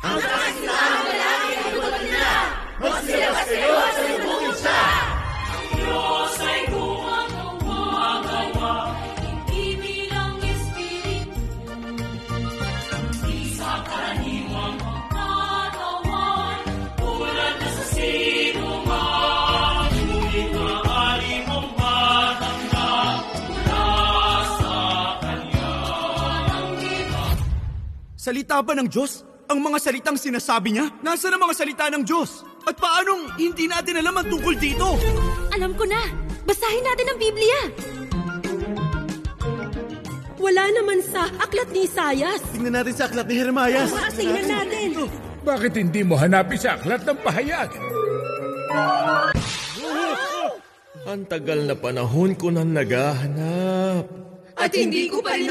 Ang kasintahan ng lalaki ay tulad nila. Magsilabas kayo at salubungin siya. Ang Diyos ay gumagawa, hindi bilang espiritu. Di sa karaniwang katawan, tulad na sa sinuman. Ngunit maaari mong matanggap mula sa Kanya. Salita ba ng Diyos? Ang mga salitang sinasabi niya? Nasaan ang mga salita ng Diyos? At paanong hindi natin alam ang tungkol dito? Alam ko na. Basahin natin ang Biblia. Wala naman sa aklat ni Isayas. Tingnan natin sa aklat ni Jeremias. Tingnan natin. Bakit hindi mo hanapin sa aklat ng pahayag? Ang tagal na panahon ko nang naghahanap. At hindi ko pa rin